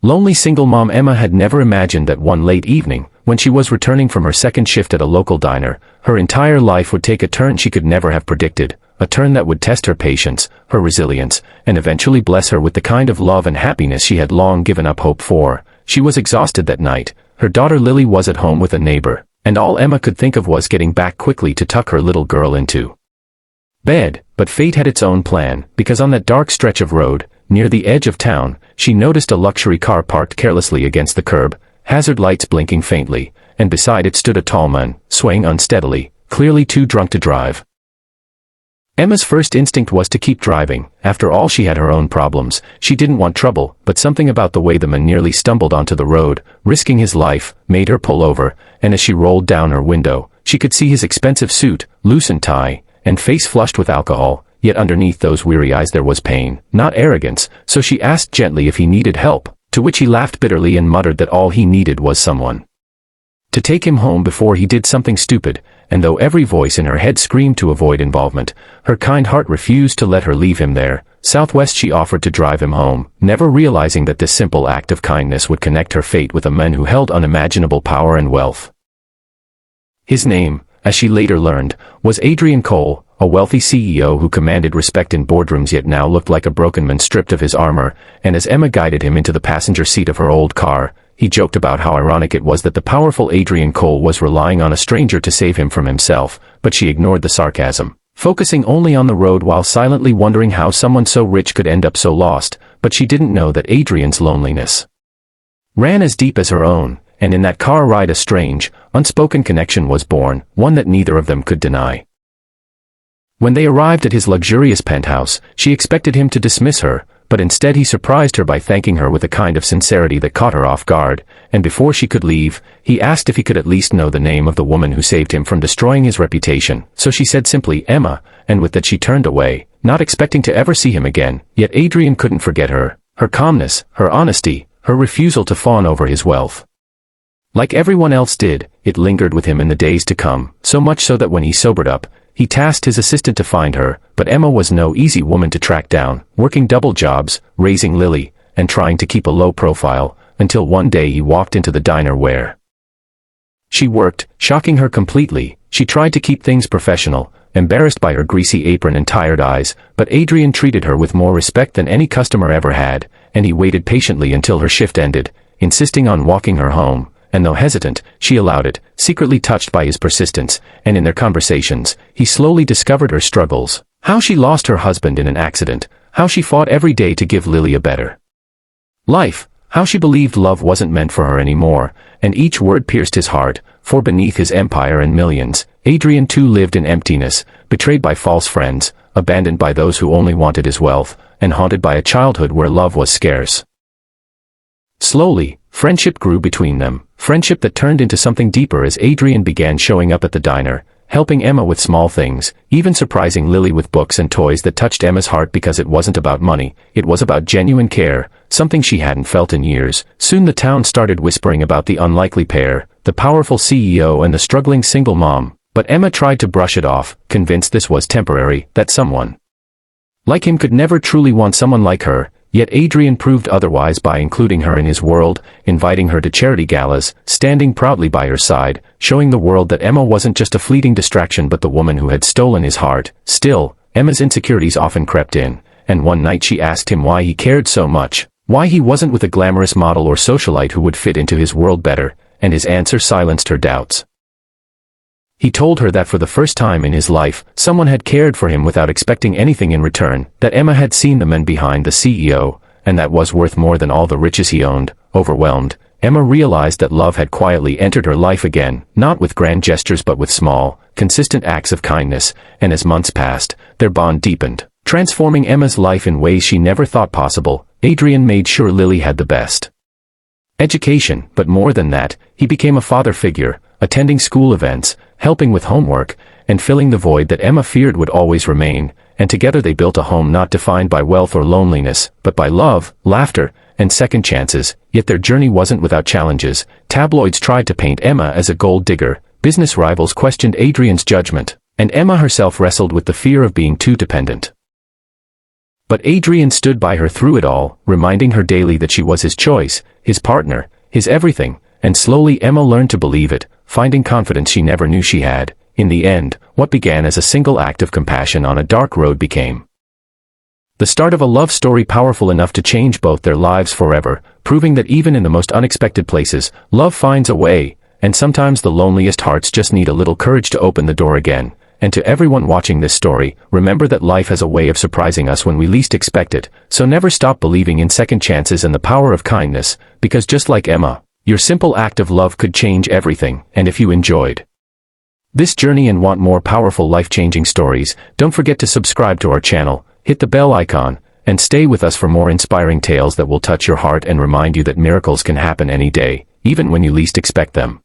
Lonely single mom Emma had never imagined that one late evening, when she was returning from her second shift at a local diner, her entire life would take a turn she could never have predicted, a turn that would test her patience, her resilience, and eventually bless her with the kind of love and happiness she had long given up hope for. She was exhausted that night. Her daughter Lily was at home with a neighbor, and all Emma could think of was getting back quickly to tuck her little girl into bed. But fate had its own plan, because on that dark stretch of road, near the edge of town, she noticed a luxury car parked carelessly against the curb, hazard lights blinking faintly, and beside it stood a tall man, swaying unsteadily, clearly too drunk to drive. Emma's first instinct was to keep driving. After all, she had her own problems. She didn't want trouble, but something about the way the man nearly stumbled onto the road, risking his life, made her pull over, and as she rolled down her window, she could see his expensive suit, loosened tie, and face flushed with alcohol. Yet underneath those weary eyes there was pain, not arrogance, so she asked gently if he needed help, to which he laughed bitterly and muttered that all he needed was someone to take him home before he did something stupid. And though every voice in her head screamed to avoid involvement, her kind heart refused to let her leave him there. Southwest she offered to drive him home, never realizing that this simple act of kindness would connect her fate with a man who held unimaginable power and wealth. His name, as she later learned, was Adrian Cole, a wealthy CEO who commanded respect in boardrooms yet now looked like a broken man stripped of his armor. And as Emma guided him into the passenger seat of her old car, he joked about how ironic it was that the powerful Adrian Cole was relying on a stranger to save him from himself, but she ignored the sarcasm, focusing only on the road while silently wondering how someone so rich could end up so lost. But she didn't know that Adrian's loneliness ran as deep as her own, and in that car ride a strange, unspoken connection was born, one that neither of them could deny. When they arrived at his luxurious penthouse, she expected him to dismiss her, but instead he surprised her by thanking her with a kind of sincerity that caught her off guard, and before she could leave, he asked if he could at least know the name of the woman who saved him from destroying his reputation. So she said simply, "Emma," and with that she turned away, not expecting to ever see him again. Yet Adrian couldn't forget her calmness, her honesty, her refusal to fawn over his wealth. Like everyone else did, it lingered with him in the days to come, so much so that when he sobered up, he tasked his assistant to find her. But Emma was no easy woman to track down, working double jobs, raising Lily, and trying to keep a low profile, until one day he walked into the diner where she worked, shocking her completely. She tried to keep things professional, embarrassed by her greasy apron and tired eyes, but Adrian treated her with more respect than any customer ever had, and he waited patiently until her shift ended, insisting on walking her home. And though hesitant, she allowed it, secretly touched by his persistence. And in their conversations, he slowly discovered her struggles, how she lost her husband in an accident, how she fought every day to give Lily a better life, how she believed love wasn't meant for her anymore. And each word pierced his heart, for beneath his empire and millions, Adrian too lived in emptiness, betrayed by false friends, abandoned by those who only wanted his wealth, and haunted by a childhood where love was scarce. Slowly, friendship grew between them, friendship that turned into something deeper as Adrian began showing up at the diner, helping Emma with small things, even surprising Lily with books and toys that touched Emma's heart because it wasn't about money, it was about genuine care, something she hadn't felt in years. Soon the town started whispering about the unlikely pair, the powerful CEO and the struggling single mom, but Emma tried to brush it off, convinced this was temporary, that someone like him could never truly want someone like her. Yet Adrian proved otherwise by including her in his world, inviting her to charity galas, standing proudly by her side, showing the world that Emma wasn't just a fleeting distraction but the woman who had stolen his heart. Still, Emma's insecurities often crept in, and one night she asked him why he cared so much, why he wasn't with a glamorous model or socialite who would fit into his world better, and his answer silenced her doubts. He told her that for the first time in his life, someone had cared for him without expecting anything in return, that Emma had seen the men behind the CEO, and that was worth more than all the riches he owned. Overwhelmed, Emma realized that love had quietly entered her life again, not with grand gestures but with small, consistent acts of kindness, and as months passed, their bond deepened, transforming Emma's life in ways she never thought possible. Adrian made sure Lily had the best education, but more than that, he became a father figure, attending school events, helping with homework, and filling the void that Emma feared would always remain. And together they built a home not defined by wealth or loneliness, but by love, laughter, and second chances. Yet their journey wasn't without challenges. Tabloids tried to paint Emma as a gold digger, business rivals questioned Adrian's judgment, and Emma herself wrestled with the fear of being too dependent. But Adrian stood by her through it all, reminding her daily that she was his choice, his partner, his everything, and slowly Emma learned to believe it, finding confidence she never knew she had. In the end, what began as a single act of compassion on a dark road became the start of a love story powerful enough to change both their lives forever, proving that even in the most unexpected places, love finds a way, and sometimes the loneliest hearts just need a little courage to open the door again. And to everyone watching this story, remember that life has a way of surprising us when we least expect it, so never stop believing in second chances and the power of kindness, because just like Emma, your simple act of love could change everything. And if you enjoyed this journey and want more powerful life-changing stories, don't forget to subscribe to our channel, hit the bell icon, and stay with us for more inspiring tales that will touch your heart and remind you that miracles can happen any day, even when you least expect them.